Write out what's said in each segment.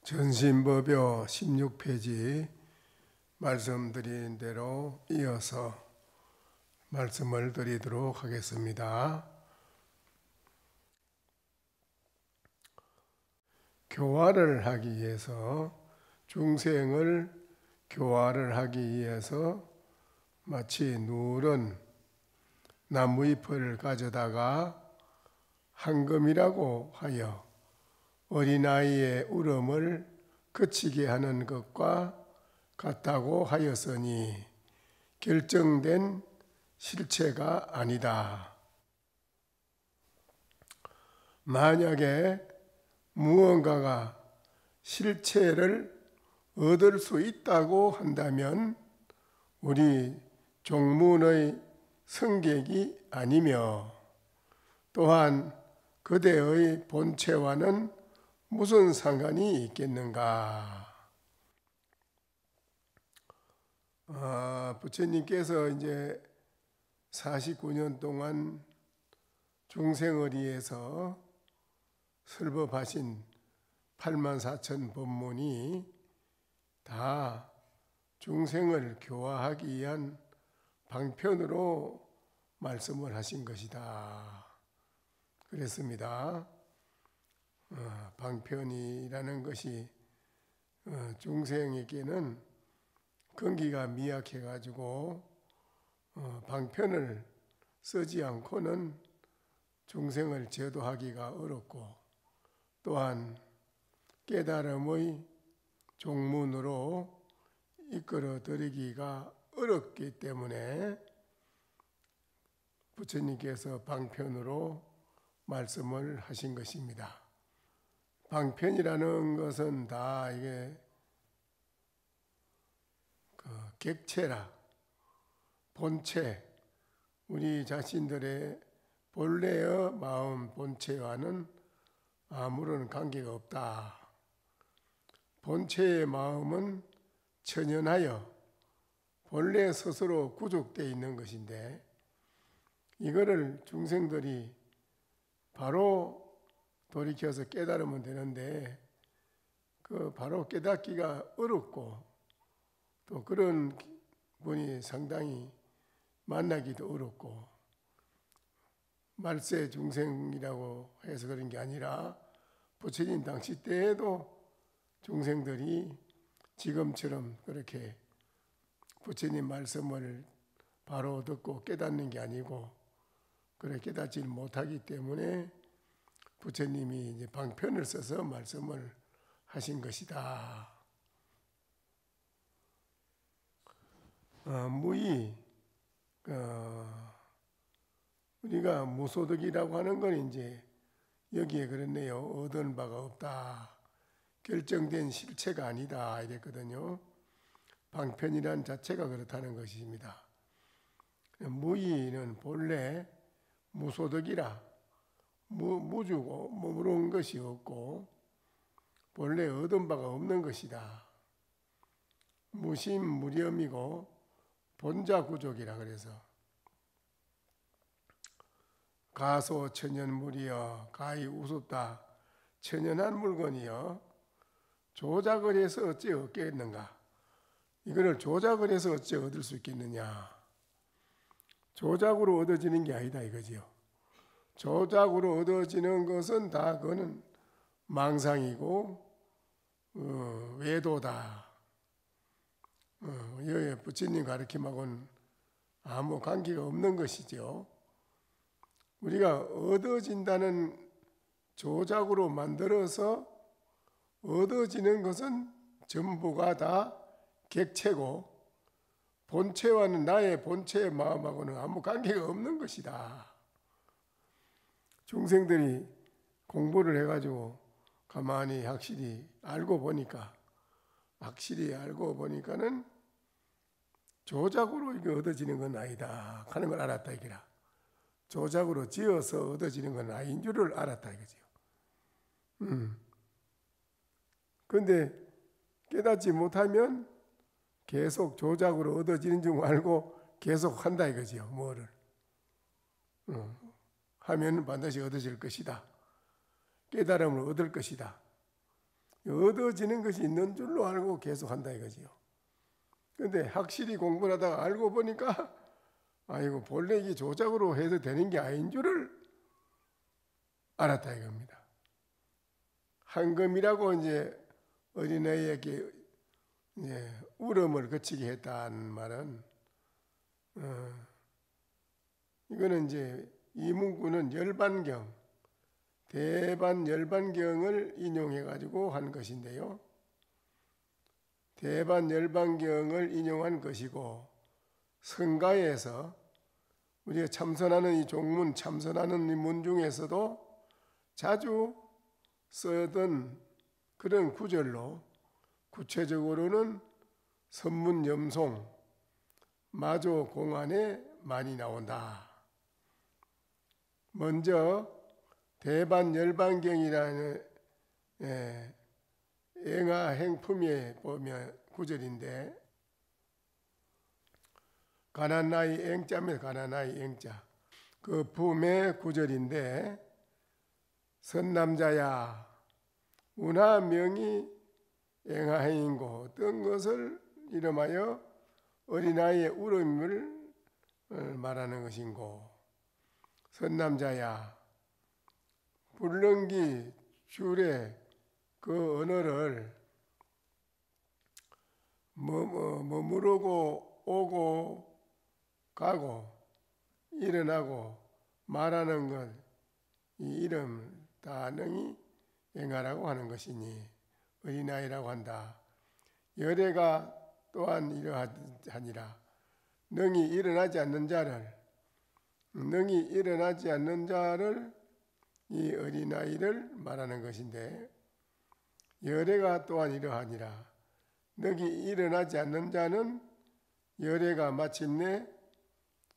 전신법요 16페이지 말씀드린 대로 이어서 말씀을 드리도록 하겠습니다. 교화를 하기 위해서, 중생을 교화를 하기 위해서 마치 누런 나무잎을 가져다가 황금이라고 하여 어린아이의 울음을 그치게 하는 것과 같다고 하였으니 결정된 실체가 아니다. 만약에 무언가가 실체를 얻을 수 있다고 한다면 우리 종문의 성격이 아니며 또한 그대의 본체와는 무슨 상관이 있겠는가? 부처님께서 이제 49년 동안 중생을 위해서 설법하신 84,000 법문이 다 중생을 교화하기 위한 방편으로 말씀을 하신 것이다. 그랬습니다. 방편이라는 것이 중생에게는根기가 미약해가지고 방편을 쓰지 않고는 중생을 제도하기가 어렵고 또한 깨달음의 종문으로 이끌어 드리기가 어렵기 때문에 부처님께서 방편으로 말씀을 하신 것입니다. 방편이라는 것은 다 이게 객체라, 본체, 우리 자신들의 본래의 마음 본체와는 아무런 관계가 없다. 본체의 마음은 천연하여 본래 스스로 구족되어 있는 것인데 이거를 중생들이 바로 돌이켜서 깨달으면 되는데 바로 깨닫기가 어렵고 또 그런 분이 상당히 만나기도 어렵고 말세 중생이라고 해서 그런 게 아니라 부처님 당시 때에도 중생들이 지금처럼 그렇게 부처님 말씀을 바로 듣고 깨닫는 게 아니고 그래 깨닫지 못하기 때문에 부처님이 이제 방편을 써서 말씀을 하신 것이다. 무의, 우리가 무소득이라고 하는 건 이제 여기에 그랬네요. 얻은 바가 없다. 결정된 실체가 아니다. 이랬거든요. 방편이란 자체가 그렇다는 것입니다. 무의는 본래 무소득이라 무주고 머무른 것이 없고 본래 얻은 바가 없는 것이다. 무심무념이고 본자구족이라 그래서 가소 천연물이여 가히 우습다. 천연한 물건이여 조작을 해서 어찌 얻겠는가? 이거를 조작을 해서 어찌 얻을 수 있겠느냐? 조작으로 얻어지는 게 아니다 이거지요. 조작으로 얻어지는 것은 다 그거는 망상이고 외도다. 부처님 가르침하고는 아무 관계가 없는 것이죠. 우리가 얻어진다는 조작으로 만들어서 얻어지는 것은 전부가 다 객체고 본체와는 나의 본체의 마음하고는 아무 관계가 없는 것이다. 중생들이 공부를 해가지고 가만히 확실히 알고 보니까는 조작으로 이게 얻어지는 건 아니다 하는 걸 알았다 이거라. 조작으로 지어서 얻어지는 건 아닌 줄을 알았다 이거지요. 그런데 깨닫지 못하면 계속 조작으로 얻어지는 줄 알고 계속 한다 이거지요. 뭐를 하면 반드시 얻어질 것이다. 깨달음을 얻을 것이다. 얻어지는 것이 있는 줄로 알고 계속 한다 이거지요. 그런데 확실히 공부를 하다가 알고 보니까 아이고 본래 이게 조작으로 해서 되는 게 아닌 줄을 알았다 이겁니다. 한금이라고 이제 어린아이에게 이제 울음을 그치게 했다는 말은 이거는 이제 이 문구는 열반경, 대반열반경을 인용해 가지고 한 것인데요. 대반열반경을 인용한 것이고 성가에서 우리가 참선하는 이 종문, 참선하는 이 문 중에서도 자주 쓰던 그런 구절로 구체적으로는 선문염송, 마조 공안에 많이 나온다. 먼저 대반열반경이라는 eng하행품에 보면 구절인데 가난나이 eng자면 가난나이 eng자 그 품의 구절인데 선남자야 운하명이 eng하행인고 어떤 것을 이름하여 어린아이의 울음을 말하는 것인고 선남자야 불렁기 줄에 그 언어를 머무르고 오고 가고 일어나고 말하는 것 이 이름 다 능히 eng하라고 하는 것이니 어린아이라고 한다. 열애가 또한 이러하니라. 능히 일어나지 않는 자를 이 어린아이를 말하는 것인데 열애가 또한 이러하니라. 능히 일어나지 않는 자는 열애가 마침내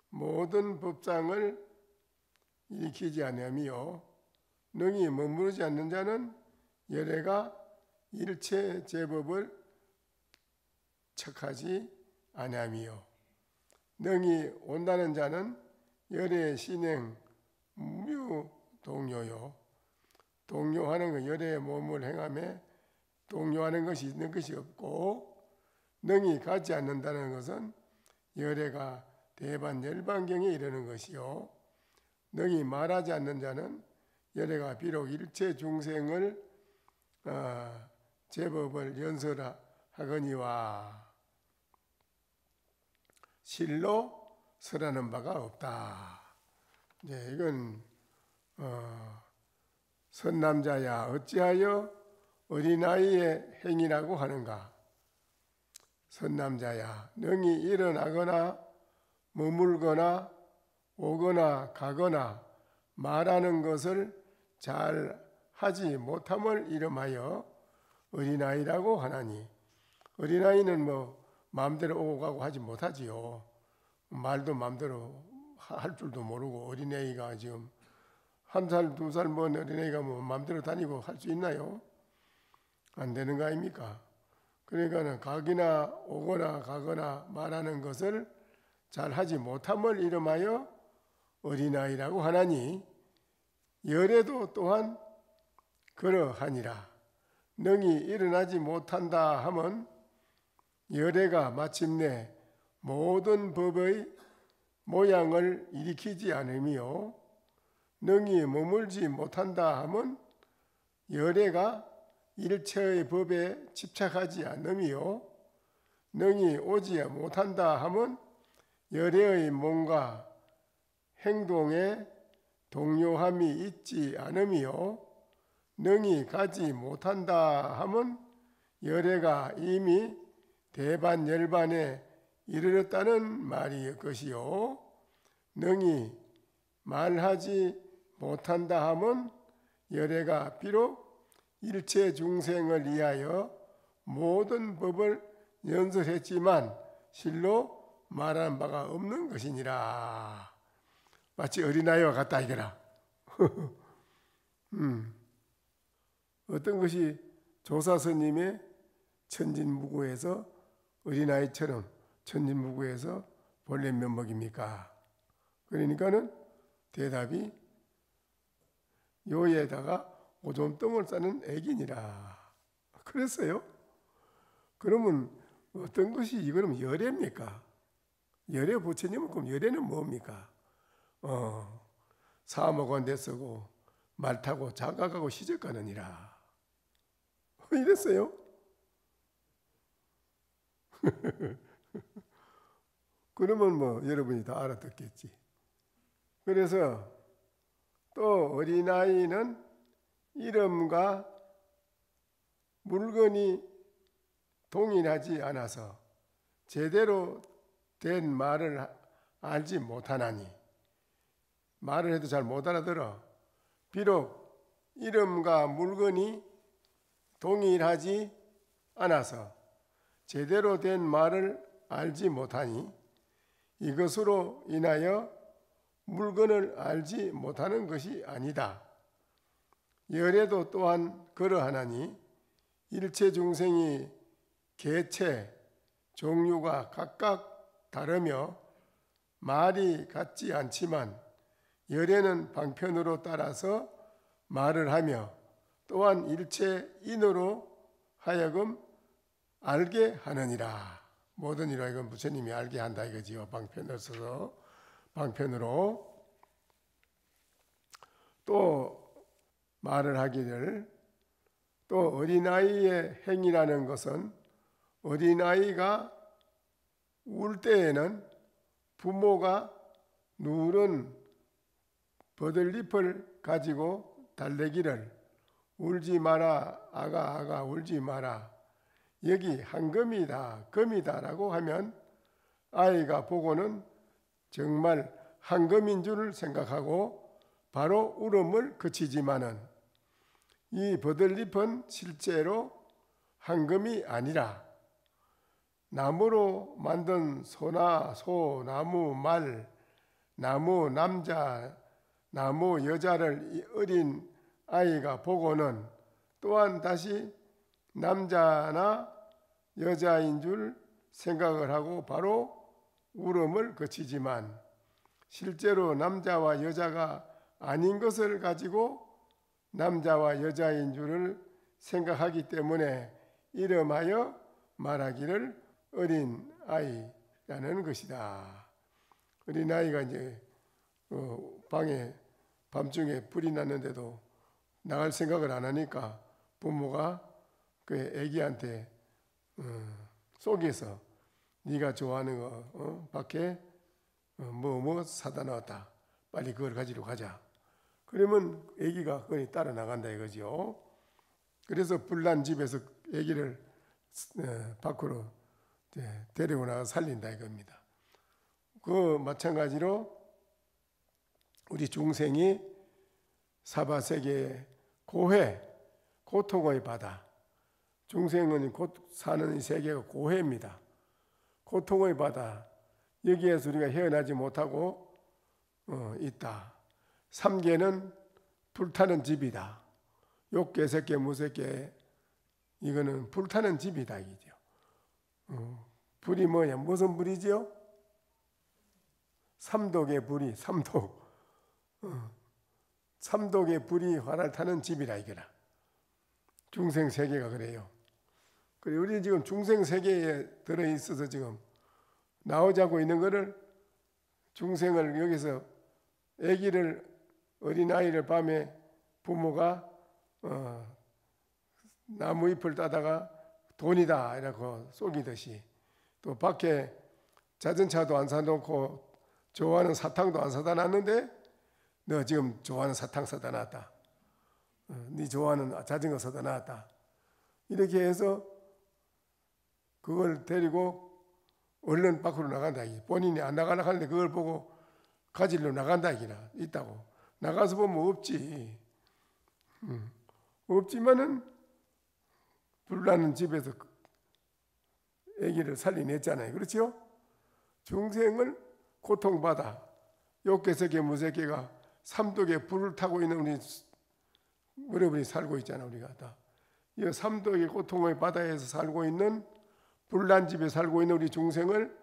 모든 법상을 일으키지 아니하며 능히 머무르지 않는 자는 열애가 일체 제법을 척하지 아니하며 능히 온다는 자는 열애의 신행 무동요요. 동요하는 것 열애의 몸을 행함에 동요하는 것이 있는 것이 없고 능히 가지 않는다는 것은 열애가 대반열반경에 이르는 것이요 능히 말하지 않는 자는 열애가 비록 일체 중생을 제법을 연설하거니와 실로 설하는 바가 없다. 이제 이건 선남자야 어찌하여 어린아이의 행위라고 하는가. 선남자야 능히 일어나거나 머물거나 오거나 가거나 말하는 것을 잘 하지 못함을 이름하여 어린아이라고 하나니 어린아이는 뭐 마음대로 오고 가고 하지 못하지요. 말도 마음대로 할 줄도 모르고 어린아이가 지금 1살, 2살 먹은 어린아이가 뭐 마음대로 다니고 할 수 있나요? 안 되는 거 아닙니까? 그러니까 가기나 오거나 가거나 말하는 것을 잘 하지 못함을 이름하여 어린아이라고 하나니 열애도 또한 그러하니라. 능히 일어나지 못한다 하면 열애가 마침내 모든 법의 모양을 일으키지 않으며 능히 머물지 못한다 하면 열애가 일체의 법에 집착하지 않으며 능히 오지 못한다 하면 열애의 몸과 행동에 동요함이 있지 않으며 능히 가지 못한다 하면 열애가 이미 대반열반에 이르렀다는 말일 것이요 능히 말하지 못한다 하면 열애가 비록 일체 중생을 위하여 모든 법을 연설했지만 실로 말한 바가 없는 것이니라. 마치 어린아이와 같다 이거라. 어떤 것이 조사스님의 천진무구에서 어린아이처럼 천진무구에서 본래 면목입니까? 그러니까는 대답이 요에다가 오줌똥을 싸는 애기니라. 그랬어요? 그러면 어떤 것이 이거는 열애입니까? 열애 부처님은 그럼 열애는 뭡니까? 사목원대 쓰고 말 타고 장가가고 시집가느니라 이랬어요. 그러면 뭐 여러분이 다 알아듣겠지. 그래서 또 어린아이는 이름과 물건이 동일하지 않아서 제대로 된 말을 알지 못하나니, 말을 해도 잘 못 알아들어. 비록 이름과 물건이 동일하지 않아서 제대로 된 말을 알지 못하니 이것으로 인하여 물건을 알지 못하는 것이 아니다. 열애도 또한 그러하나니 일체 중생이 개체, 종류가 각각 다르며 말이 같지 않지만 열애는 방편으로 따라서 말을 하며 또한 일체인으로 하여금 알게 하느니라. 모든 이로 하여금 부처님이 알게 한다 이거지요. 방편을 써서 방편으로 또 말을 하기를, 또 어린아이의 행위라는 것은 어린아이가 울 때에는 부모가 누른 버들잎을 가지고 달래기를 울지 마라 아가 아가 울지 마라 여기 한금이다 금이다 라고 하면 아이가 보고는 정말 한금인 줄 생각하고 바로 울음을 그치지만은 이 버들잎은 실제로 한금이 아니라 나무로 만든 소나 소, 나무 말, 나무 남자, 나무 여자를 어린 아이가 보고는 또한 다시 남자나 여자인 줄 생각을 하고 바로 울음을 그치지만 실제로 남자와 여자가 아닌 것을 가지고 남자와 여자인 줄을 생각하기 때문에 이름하여 말하기를 어린 아이라는 것이다. 어린 아이가 이제 방에 밤중에 불이 났는데도 나갈 생각을 안 하니까 부모가 그 애기한테 속에서 네가 좋아하는 거 밖에 뭐 사다 놨다. 빨리 그걸 가지러 가자. 그러면 애기가 그걸 따라 나간다 이거죠. 그래서 불난 집에서 애기를 밖으로 데리고 나가 살린다 이겁니다. 그 마찬가지로 우리 중생이 사바세계의 고해, 고통의 바다. 중생은 곧 사는 이 세계가 고해입니다. 고통의 바다. 여기에서 우리가 헤어나지 못하고 있다. 삼계는 불타는 집이다. 욕계, 색계, 무색계 이거는 불타는 집이다 이죠. 불이 뭐냐? 무슨 불이지요? 삼독의 불이 삼독. 삼독의 불이 활활 타는 집이라 이거라. 중생 세계가 그래요. 그리고 우리 지금 중생 세계에 들어 있어서 지금 나오자고 있는 거를 중생을 여기서 아기를 어린아이를 밤에 부모가 나무 잎을 따다가 돈이다 이라고 속이듯이 또 밖에 자전차도 안 사놓고 좋아하는 사탕도 안 사다 놨는데 너 지금 좋아하는 사탕 사다 놨다. 네 좋아하는 자전거 사다 놨다. 이렇게 해서 그걸 데리고 얼른 밖으로 나간다. 본인이 안 나가려고 하는데 그걸 보고 가지러 나간다. 있다고. 나가서 보면 없지. 없지만은 불나는 집에서 아기를 살려냈잖아요. 그렇죠? 중생을 고통받아 욕계세계 무색계가 삼독에 불을 타고 있는 우리 여러분이 살고 있잖아. 우리가 다. 이 삼독의 고통의 바다에서 살고 있는 불난 집에 살고 있는 우리 중생을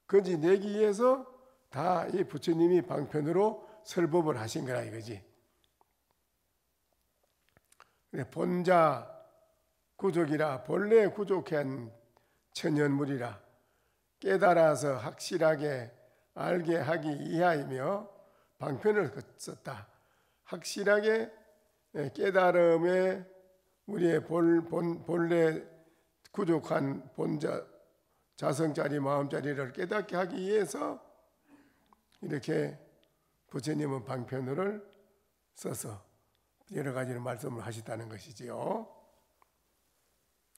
건지내기 위해서 다 이 부처님이 방편으로 설법을 하신 거라 이거지. 본자 구족이라 본래 구족한 천연물이라 깨달아서 확실하게 알게 하기 위하이며 방편을 썼다. 확실하게 깨달음에 우리의 본래 구족한 본자 자성자리 마음자리를 깨닫게 하기 위해서 이렇게 부처님은 방편을 써서 여러 가지를 말씀을 하시다는 것이지요.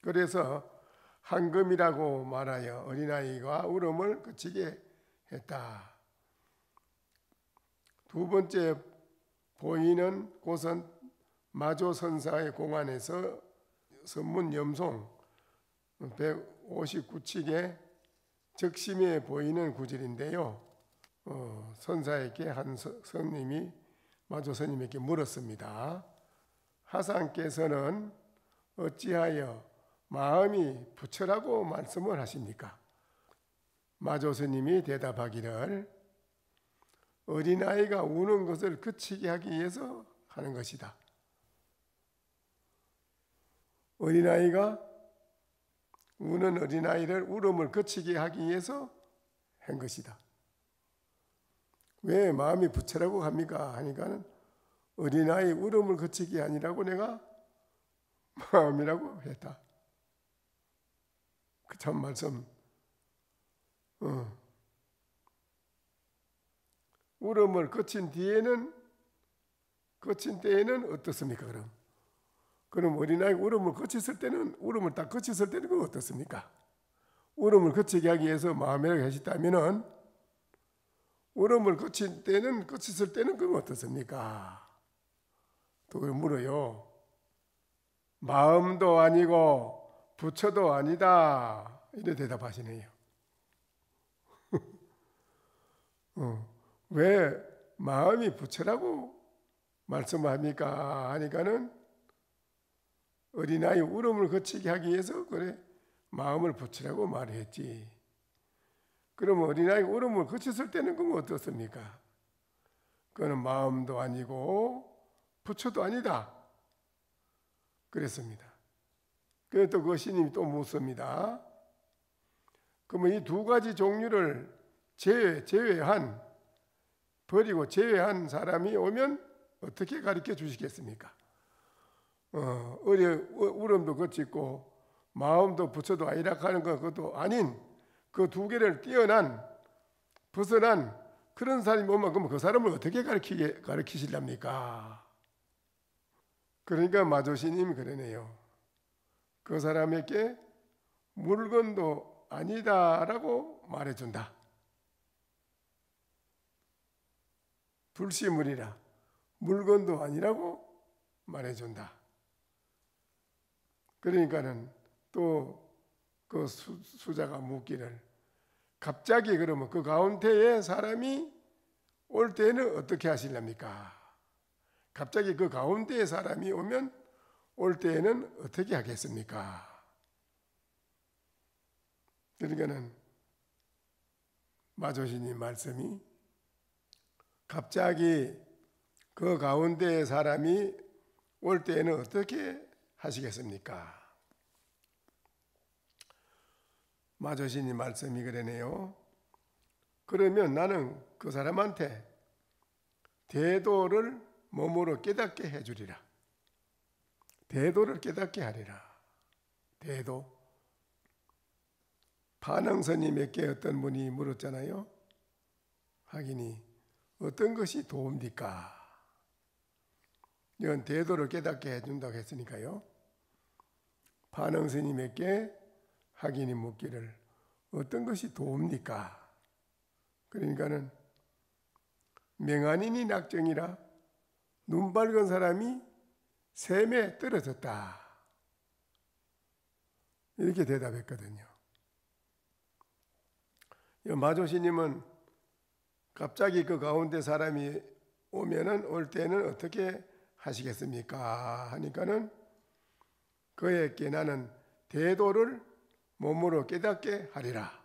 그래서 한금이라고 말하여 어린아이가 울음을 그치게 했다. 두 번째 보이는 곳은 마조선사의 공안에서 선문염송 159칙의 적심에 보이는 구절인데요. 선사에게 한 스님이 마조스님에게 물었습니다. 하상께서는 어찌하여 마음이 부처라고 말씀을 하십니까? 마조스님이 대답하기를 어린아이가 우는 것을 그치게 하기 위해서 하는 것이다. 어린아이가 우는 어린아이를 울음을 그치게 하기 위해서 한 것이다. 왜 마음이 부처라고 합니까? 하니까는 어린아이 울음을 그치게 아니라고 내가 마음이라고 했다. 그 참 말씀. 울음을 그친 때에는 어떻습니까? 그럼 어린아이가 울음을 그쳤을 때는 울음을 딱 그쳤을 때는 그건 어떻습니까? 울음을 그치게 하기 위해서 마음이라고 하셨다면은 울음을 그칠 때는 그건 어떻습니까? 또 물어요. 마음도 아니고 부처도 아니다. 이래 대답하시네요. 왜 마음이 부처라고 말씀합니까? 하니까는 어린아이 울음을 그치게 하기 위해서 그래 마음을 부처라고 말했지. 그러면 어린아이 울음을 그쳤을 때는 그건 어떻습니까? 그거는 마음도 아니고 부처도 아니다. 그랬습니다. 그래서 또 그 스님이 또 묻습니다. 그러면 이 두 가지 종류를 버리고 제외한 사람이 오면 어떻게 가르쳐 주시겠습니까? 울음도 그치고 마음도 부처도 아니라 하는 것도 아닌 그 두 개를 벗어난 그런 사람이 오면 그럼 그 사람을 어떻게 가르치실랍니까? 그러니까 마조스님이 그러네요. 그 사람에게 물건도 아니다라고 말해준다. 불시물이라 물건도 아니라고 말해준다. 그러니까는 또 그 수자가 묻기를 갑자기 그러면 그 가운데에 사람이 올 때는 어떻게 하실랍니까? 갑자기 그 가운데에 사람이 오면 올 때에는 어떻게 하겠습니까? 그러니까는 마조스님 말씀이 갑자기 그 가운데에 사람이 올 때에는 어떻게 하시겠습니까? 마조스님 말씀이 그러네요. 그러면 나는 그 사람한테 대도를 몸으로 깨닫게 해주리라. 대도를 깨닫게 하리라. 대도. 반응스님에게 어떤 분이 물었잖아요. 하기니 어떤 것이 도움입니까? 이건 대도를 깨닫게 해준다고 했으니까요. 반응스님에게 하기니 묻기를 어떤 것이 도움입니까? 그러니까는 명안이니 낙정이라 눈 밝은 사람이 샘에 떨어졌다. 이렇게 대답했거든요. 마조스님은 갑자기 그 가운데 사람이 오면은 올 때는 어떻게 하시겠습니까? 하니까는 그에게 나는 대도를 몸으로 깨닫게 하리라.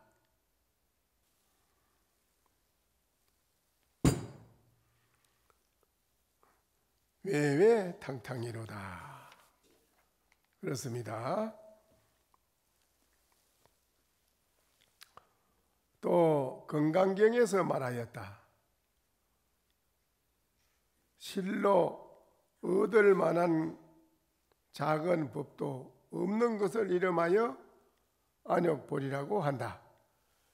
외외 탕탕이로다. 그렇습니다. 또 건강경에서 말하였다. 실로 얻을 만한 작은 법도 없는 것을 이름하여 안욕벌이라고 한다.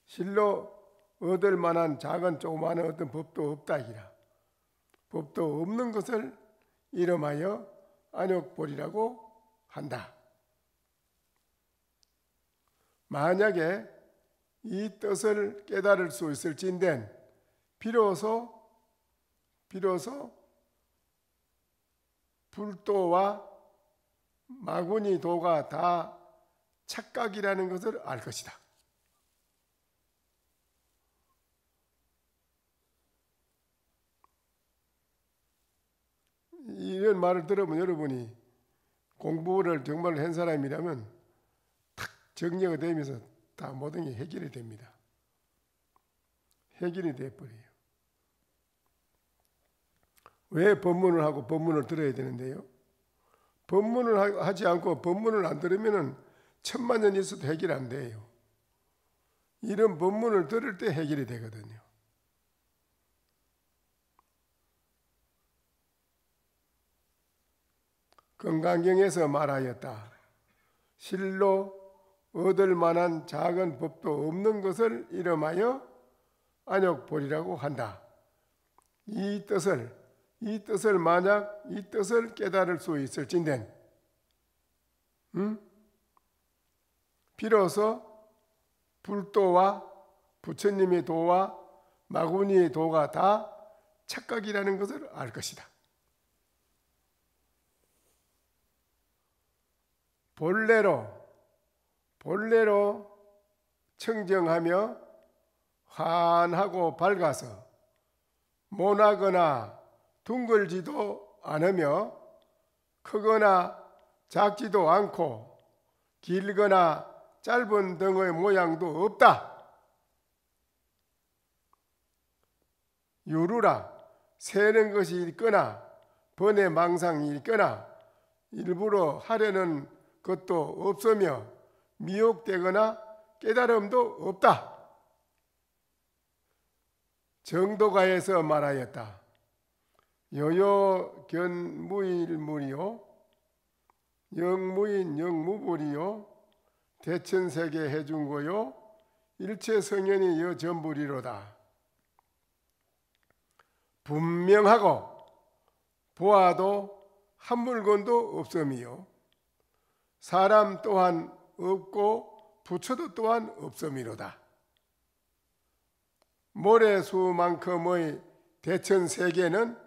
실로 얻을 만한 작은 조그마한 어떤 법도 없다 이라. 법도 없는 것을 이름하여 안욕벌이라고 한다. 만약에 이 뜻을 깨달을 수 있을진된 비로소 불도와 마구니 도가 다 착각이라는 것을 알 것이다. 이런 말을 들으면 여러분이 공부를 정말 한 사람이라면 탁 정리가 되면서 다 모든 게 해결이 됩니다. 해결이 돼버려요. 왜 법문을 하고 법문을 들어야 되는데요? 법문을 하지 않고 법문을 안 들으면 천만 년 있어도 해결이 안 돼요. 이런 법문을 들을 때 해결이 되거든요. 건강경에서 말하였다. 실로 얻을 만한 작은 법도 없는 것을 이름하여 안욕벌이라고 한다. 이 뜻을 만약 이 뜻을 깨달을 수 있을진된 비로소 불도와 부처님의 도와 마구니의 도가 다 착각이라는 것을 알 것이다. 본래로 청정하며 환하고 밝아서 모나거나 둥글지도 않으며 크거나 작지도 않고 길거나 짧은 등의 모양도 없다. 유루라 새는 것이 있거나 번외 망상이 있거나 일부러 하려는 것도 없으며 미혹되거나 깨달음도 없다. 정도가에서 말하였다. 여여견무일물이요 영무인 영무불이요 대천세계 해중고요 일체성현이 여전불이로다. 분명하고 보아도 한 물건도 없음이요 사람 또한 없고 부처도 또한 없음이로다. 모래수만큼의 대천세계는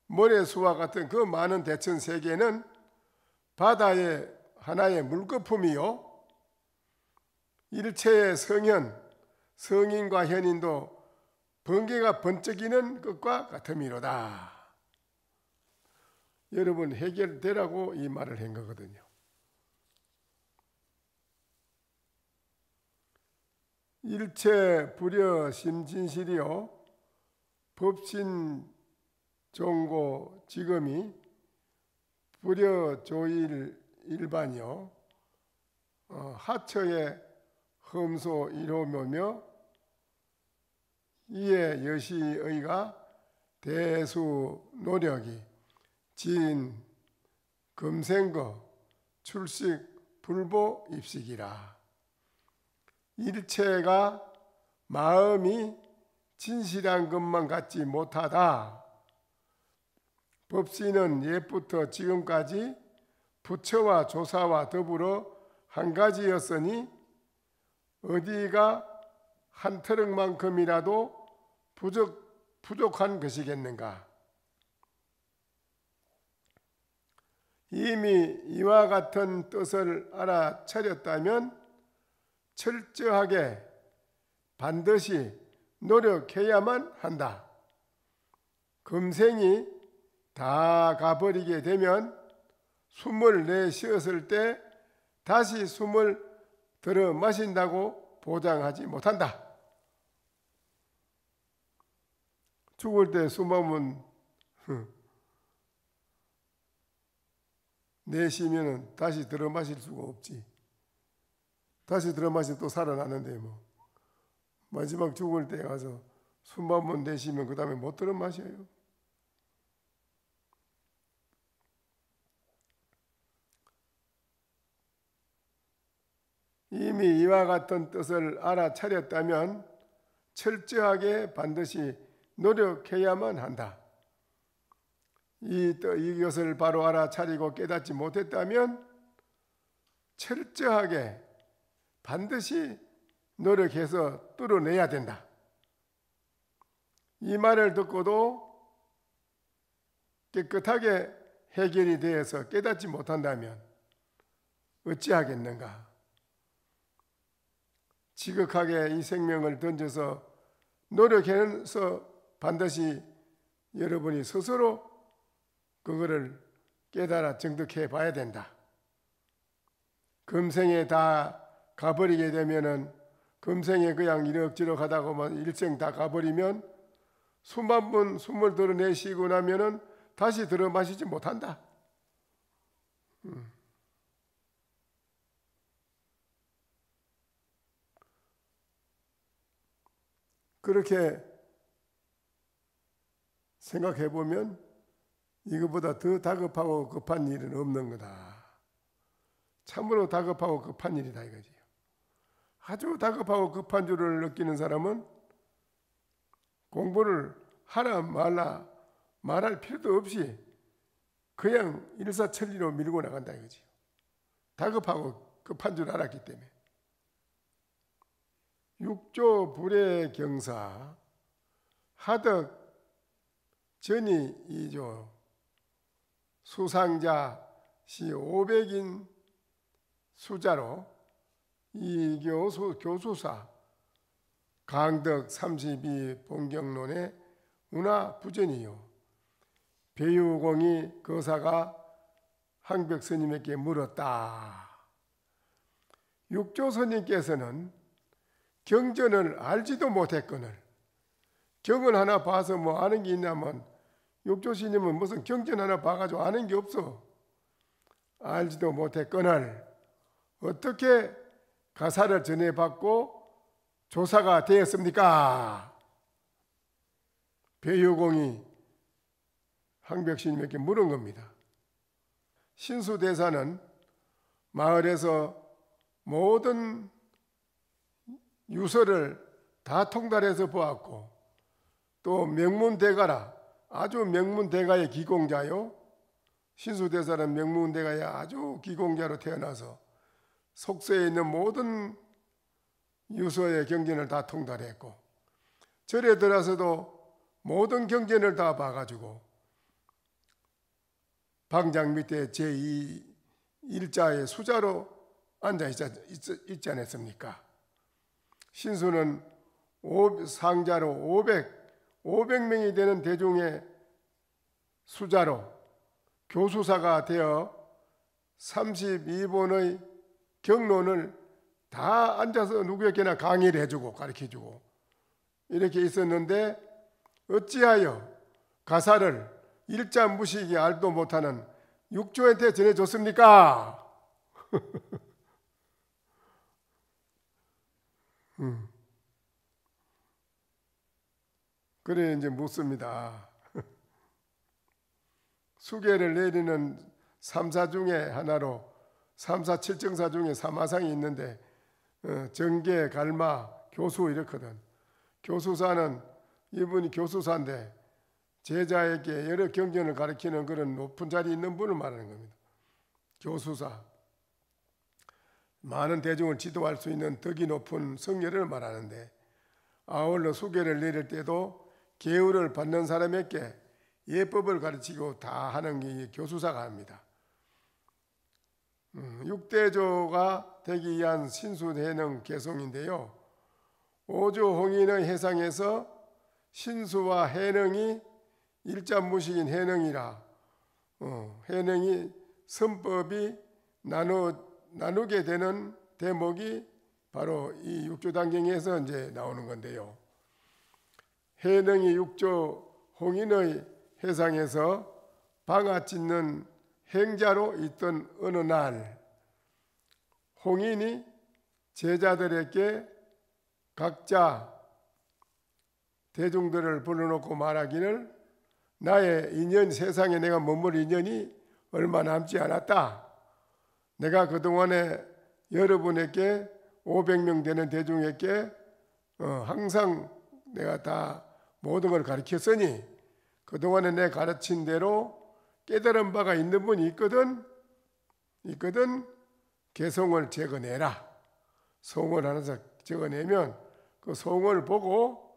모래수와 같은 그 많은 대천세계는 바다의 하나의 물거품이요 일체의 성인과 현인도 번개가 번쩍이는 것과 같음이로다. 여러분 해결되라고 이 말을 한 거거든요. 일체 불여 심진실이요 법신 종고 지금이 불여 조일 일반이요 하처의 험소 일호묘며 이에 여시의가 대수 노력이 진 금생거 출식 불보 입식이라. 일체가 마음이 진실한 것만 갖지 못하다. 법신은 옛부터 지금까지 부처와 조사와 더불어 한 가지였으니 어디가 한 트럭만큼이라도 부족한 것이겠는가. 이미 이와 같은 뜻을 알아차렸다면 철저하게 반드시 노력해야만 한다. 금생이 다 가버리게 되면 숨을 내쉬었을 때 다시 숨을 들어 마신다고 보장하지 못한다. 죽을 때 숨으면 내쉬면 다시 들어 마실 수가 없지. 다시 들어 마시면 또 살아나는데 뭐 마지막 죽을 때 가서 숨 한 번 내쉬면 그 다음에 못 들어 마셔요. 이미 이와 같은 뜻을 알아차렸다면 철저하게 반드시 노력해야만 한다. 이것을 바로 알아차리고 깨닫지 못했다면 철저하게 반드시 노력해서 뚫어내야 된다. 이 말을 듣고도 깨끗하게 해결이 되어서 깨닫지 못한다면 어찌하겠는가? 지극하게 이 생명을 던져서 노력해서 반드시 여러분이 스스로 그거를 깨달아 정득해 봐야 된다. 금생에 다 가버리게 되면은 금생에 그냥 이럭저럭 하다가 일생 다 가버리면 숨 한 번 숨을 들어내쉬고 나면은 다시 들어 마시지 못한다. 그렇게 생각해 보면 이것보다 더 다급하고 급한 일은 없는 거다. 참으로 다급하고 급한 일이다 이거지요. 아주 다급하고 급한 줄을 느끼는 사람은 공부를 하라 말라 말할 필요도 없이 그냥 일사천리로 밀고 나간다 이거지요. 다급하고 급한 줄 알았기 때문에. 육조 불의 경사 하덕 전이 2조 수상자 시 500인 수자로 이 교수사 강덕 32 본경론의 운하 부전이요. 배유공이 거사가 항벽 스님에게 물었다. 육조 스님께서는 경전을 알지도 못했거늘 경을 하나 봐서 뭐 아는 게 있냐면 육조 스님은 무슨 경전 하나 봐가지고 아는 게 없어. 알지도 못했거늘 어떻게 가사를 전해받고 조사가 되었습니까? 배유공이 항벽 스님에게 물은 겁니다. 신수대사는 마을에서 모든 유서를 다 통달해서 보았고 또 명문대가라 아주 명문대가의 기공자요. 신수대사는 명문대가의 아주 기공자로 태어나서 속세에 있는 모든 유서의 경전을 다 통달했고 절에 들어서도 모든 경전을 다 봐가지고 방장 밑에 제2일자의 수자로 앉아있지 않았습니까? 신수는 상자로 500명이 되는 대중의 수자로 교수사가 되어 32본의 경론을 다 앉아서 누구에게나 강의를 해주고 가르쳐주고 이렇게 있었는데 어찌하여 가사를 일자 무식이 알도 못하는 육조한테 전해줬습니까? 그래 이제 묻습니다. 수계를 내리는 3사 중에 하나로 3사 7정사 중에 3하상이 있는데 정계, 갈마, 교수 이렇거든. 교수사는 이분이 교수사인데 제자에게 여러 경전을 가르치는 그런 높은 자리에 있는 분을 말하는 겁니다. 교수사. 많은 대중을 지도할 수 있는 덕이 높은 성렬을 말하는데 아울러 수계를 내릴 때도 계율을 받는 사람에게 예법을 가르치고 다 하는 게 교수사가 합니다. 육대조가 되기 위한 신수해능 개송인데요. 오조홍인의 해상에서 신수와 해능이 일자무식인 해능이라 해능이 선법이 나누게 되는 대목이 바로 이 육조단경에서 이제 나오는 건데요. 해능이 육조 홍인의 해상에서 방아 찢는 행자로 있던 어느 날 홍인이 제자들에게 각자 대중들을 불러놓고 말하기를 나의 인연, 세상에 내가 머물 인연이 얼마 남지 않았다. 내가 그동안에 여러분에게 500명 되는 대중에게 항상 내가 다 모든 걸 가르쳤으니 그동안에 내 가르친 대로 깨달은 바가 있는 분이 있거든 개송을 적어내라. 송을 하나서 적어내면 그 송을 보고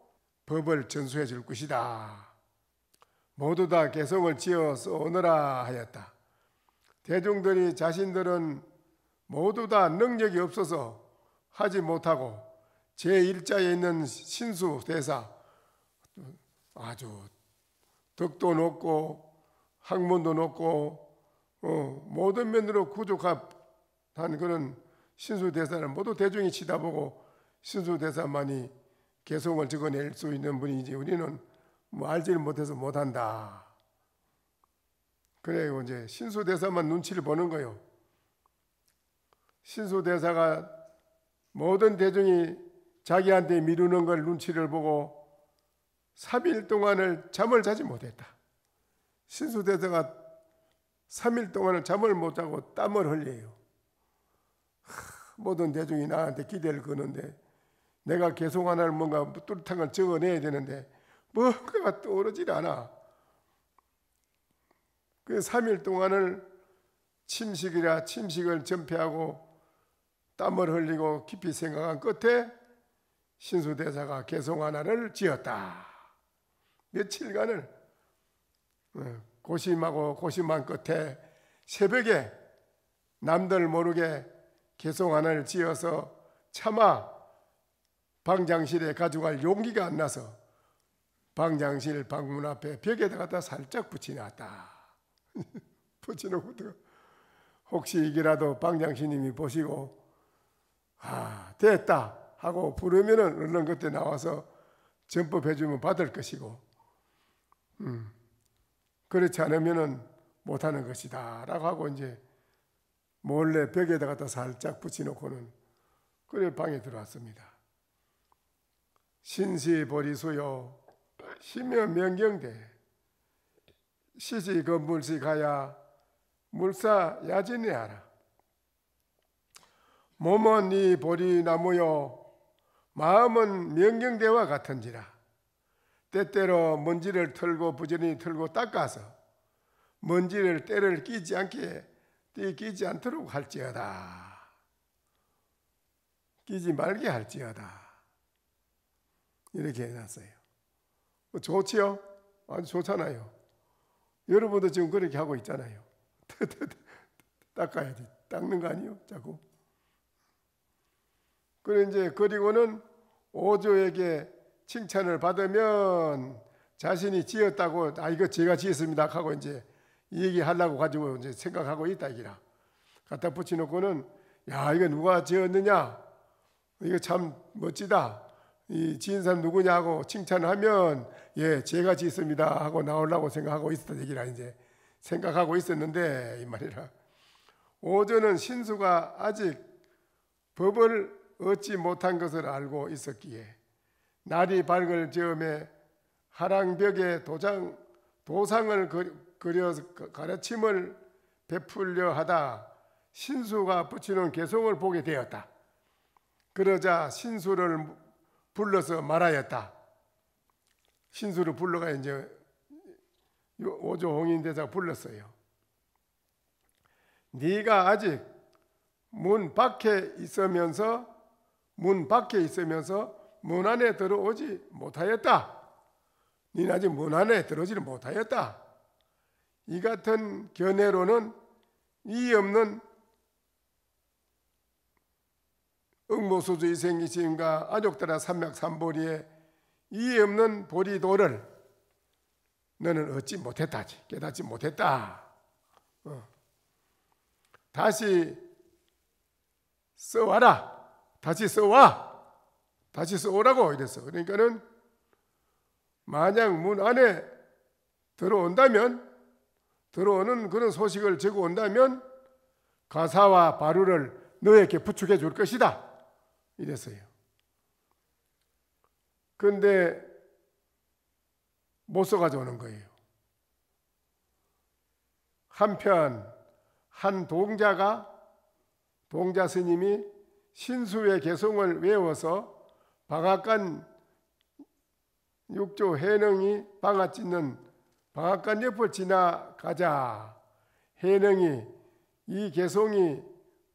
법을 전수해 줄 것이다. 모두 다 개송을 지어 써오너라 하였다. 대중들이 자신들은 모두 다 능력이 없어서 하지 못하고 제1자에 있는 신수대사, 아주 덕도 높고 학문도 높고 모든 면으로 부족한 그런 신수대사를 모두 대중이 치다보고 신수대사만이 개송을 적어낼 수 있는 분이지 우리는 뭐 알지를 못해서 못한다. 그래요. 이제 신수대사만 눈치를 보는 거예요. 신수대사가 모든 대중이 자기한테 미루는 걸 눈치를 보고 3일 동안을 잠을 자지 못했다. 신수대사가 3일 동안을 잠을 못 자고 땀을 흘려요. 모든 대중이 나한테 기대를 거는데 내가 개송 하나를 뭔가 뚜렷한 걸 적어내야 되는데 뭔가가 떠오르질 않아. 그 3일 동안을 침식을 전폐하고 땀을 흘리고 깊이 생각한 끝에 신수대사가 개송 하나를 지었다. 며칠간을 고심하고 고심한 끝에 새벽에 남들 모르게 개송 하나를 지어서 차마 방장실에 가져갈 용기가 안 나서 방장실 방문 앞에 벽에다 갖다 살짝 붙여놨다. 붙여놓고 혹시 이게라도 방장신님이 보시고 됐다 하고 부르면은 얼른 그때 나와서 전법해주면 받을 것이고 그렇지 않으면은 못하는 것이다 라고 하고 이제 몰래 벽에다 갖다 살짝 붙여놓고는 그래 방에 들어왔습니다. 신시보리수요 시며 명경대 시지 건물시 가야 물사 야진해하라. 몸은 이 보리나무요 마음은 명경대와 같은지라. 때때로 먼지를 털고 부지런히 털고 닦아서 먼지를 때를 끼지 않도록 할지어다. 끼지 말게 할지어다. 이렇게 해놨어요. 좋지요? 아주 좋잖아요. 여러분도 지금 그렇게 하고 있잖아요. 닦아야지. 닦는 거 아니에요? 자꾸. 그리고는 오조에게 칭찬을 받으면 자신이 지었다고 이거 제가 지었습니다 하고 이제 얘기하려고 가지고 이제 생각하고 있다 이기라. 갖다 붙여놓고는 이거 누가 지었느냐? 이거 참 멋지다. 이 지은 사람 누구냐 하고 칭찬하면 제가 지었습니다 하고 나오려고 생각하고 있었다 얘기라 이제 생각하고 있었는데 이 말이라. 오조는 신수가 아직 법을 얻지 못한 것을 알고 있었기에 날이 밝을 즈음에 하랑벽에 도상을 그려 가르침을 베풀려 하다 신수가 붙이는 개송을 보게 되었다. 그러자 신수를 불러서 말하였다. 신수를 불러가 이제 오조 홍인대사가 불렀어요. 네가 아직 문 밖에 있으면서 문 안에 들어오지 못하였다. 너는 아직 문 안에 들어오지를 못하였다. 이 같은 견해로는 이 없는 응모수주의 생기심과 아족따라 삼맥삼보리에 이 없는 보리도를 너는 얻지 못했다. 깨닫지 못했다. 다시 써와라. 다시 써와. 다시 써오라고 이랬어. 그러니까는 만약 문 안에 들어온다면 들어오는 그런 소식을 적어 온다면 가사와 바루를 너에게 부축해 줄 것이다. 이랬어요. 그런데 못 써가지고 오는 거예요. 한편 한 동자 스님이 신수의 개송을 외워서 방앗간 육조 해능이 방앗 짓는 방앗간 옆을 지나가자 해능이 이 개송이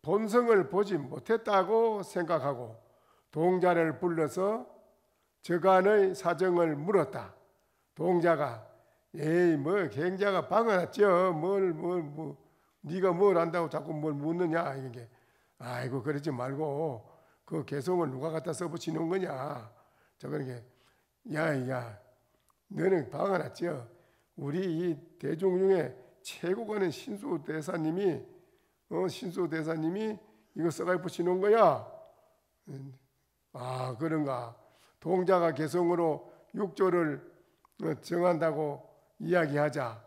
본성을 보지 못했다고 생각하고 동자를 불러서 저간의 사정을 물었다. 동자가 에이 뭐 갱자가 방앗았죠. 네가 뭘 안다고 자꾸 뭘 묻느냐. 이게 아이고 그러지 말고 그 개송을 누가 갖다 써붙이는 거냐. 저거는 게 야야 너는 방앗았죠. 우리 이 대중 중에 최고가는 신수 대사님이 이거 써가지고 붙이는 거야. 아 그런가. 동자가 개성으로 육조를 정한다고 이야기하자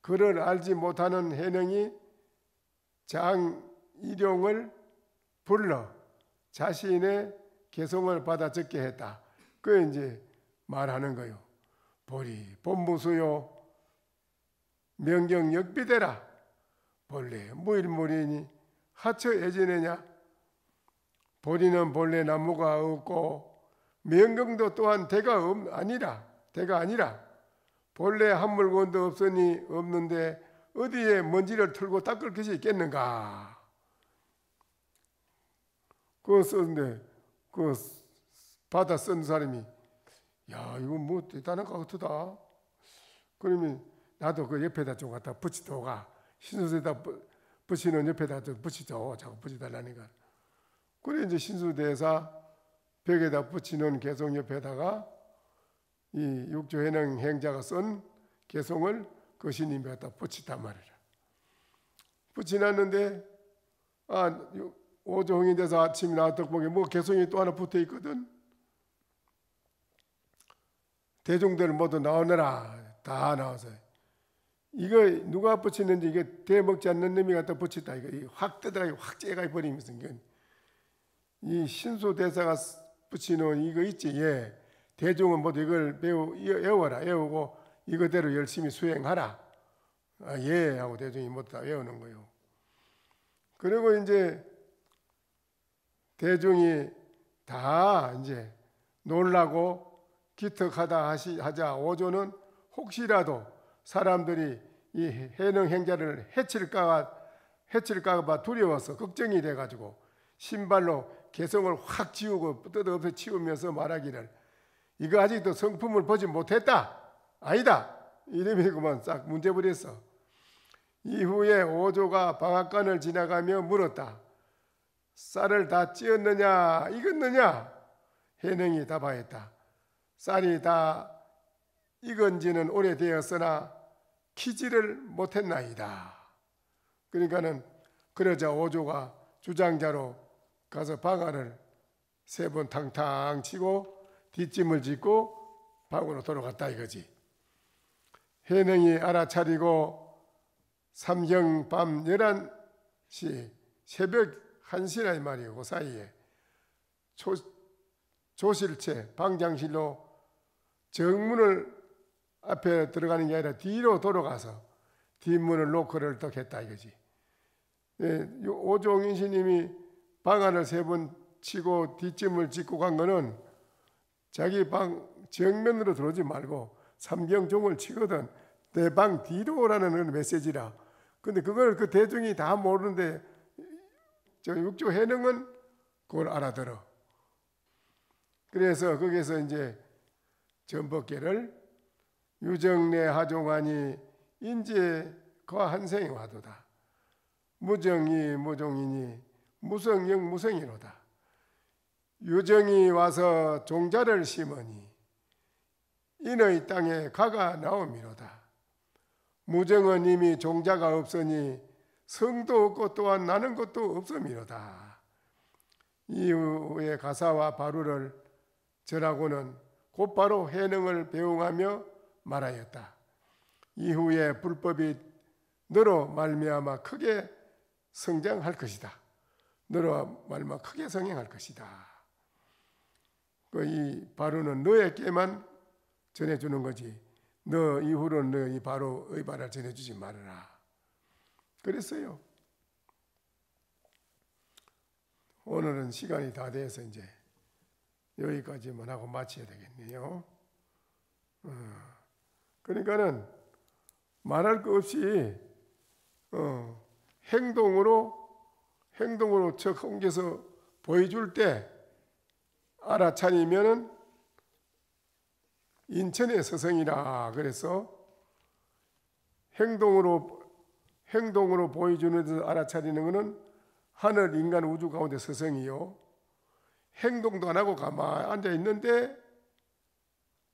그를 알지 못하는 해능이 장일용을 불러 자신의 개성을 받아 적게 했다. 그 이제 말하는 거요. 보리 본무수요 명경 역비대라. 본래 무일무리니 하처 애지내냐. 보리는 본래 나무가 없고 명경도 또한 대가 아니라 본래 한 물건도 없는데 어디에 먼지를 털고 닦을 것이 있겠는가. 그거 썼는데 그 받아 쓴 사람이 야 이거 뭐 대단한 것 같다. 그러면 나도 그 옆에다 좀 갖다 붙이도가 신수대에다 붙이는 옆에다 좀 붙이죠. 자꾸 붙여달라니까. 그래 이제 신수대에서 벽에다 붙이는 개송 옆에다가 이 육조해능 행자가 쓴 개송을 그 스님이 갖다 붙이단 말이라. 붙여놨는데 오종이 돼서 아침에 나왔다 보니 뭐 개송이 또 하나 붙어 있거든. 대중들 모두 나오느라 다 나와서 이거 누가 붙이는지 이게 대먹지 않는 놈이 갖다 붙였다. 이거 확 뜯어가지고 확 째가 버리면서 이 신수 대사가 붙이는 이거 있지. 예. 대중은 모두 이걸 외우고 이거대로 열심히 수행하라. 예 하고 대중이 모두 다 외우는 거예요. 그리고 이제 대중이 다 이제 놀라고 기특하다 하자 오조는 혹시라도 사람들이 이 해능 행자를 해칠까 봐 두려워서 걱정이 돼가지고 신발로 개성을 확 지우고 뜯어엎어 치우면서 말하기를 이거 아직도 성품을 보지 못했다. 아니다. 이름이 그만 싹 문제버렸어. 이후에 오조가 방앗간을 지나가며 물었다. 쌀을 다 찧었느냐 익었느냐. 해능이 답하였다. 쌀이 다 익은지는 오래되었으나 키지를 못했나이다. 그러니까는 그러자 오조가 주장자로 가서 방아를 3번 탕탕 치고 뒷짐을 짓고 방으로 돌아갔다 이거지. 해능이 알아차리고 삼경 밤 11시 새벽 1시나 이 말이에요. 그 사이에 조실체 방장실로 정문을 앞에 들어가는 게 아니라 뒤로 돌아가서 뒷문을 노크를 또 했다 이거지. 오종인 스님이 방안을 3번 치고 뒷짐을 짓고 간 거는 자기 방 정면으로 들어오지 말고 삼경종을 치거든 내 방 뒤로 오라는 메시지라. 근데 그걸 그 대중이 다 모르는데 저 육조 해능은 그걸 알아들어. 그래서 거기서 이제 전법계를 유정내 하종하니 인제 거한생이 와도다. 무정이 무종이니 무성영 무성이로다. 유정이 와서 종자를 심으니 인의 땅에 가가 나오미로다. 무정은 이미 종자가 없으니 성도 없고 또한 나는 것도 없음이로다. 이후에 가사와 바루를 절하고는 곧바로 해능을 배웅하며 말하였다. 이후에 불법이 너로 말미암아 크게 성장할 것이다. 너로 말미암아 크게 성행할 것이다. 이 바로는 너에게만 전해주는 거지 너 이후로는 너희 바로의 말을 전해주지 말아라. 그랬어요. 오늘은 시간이 다 돼서 이제 여기까지만 하고 마쳐야 되겠네요. 그러니까는 말할 거 없이 행동으로 척 옮겨서 보여줄 때 알아차리면은 인천의 서성이라 그래서 행동으로 보여주는 듯 알아차리는 것은 하늘 인간 우주 가운데 서성이요. 행동도 안 하고 가만히 앉아 있는데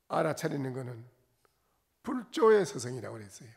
알아차리는 것은 불조의 서성이라고 그랬어요.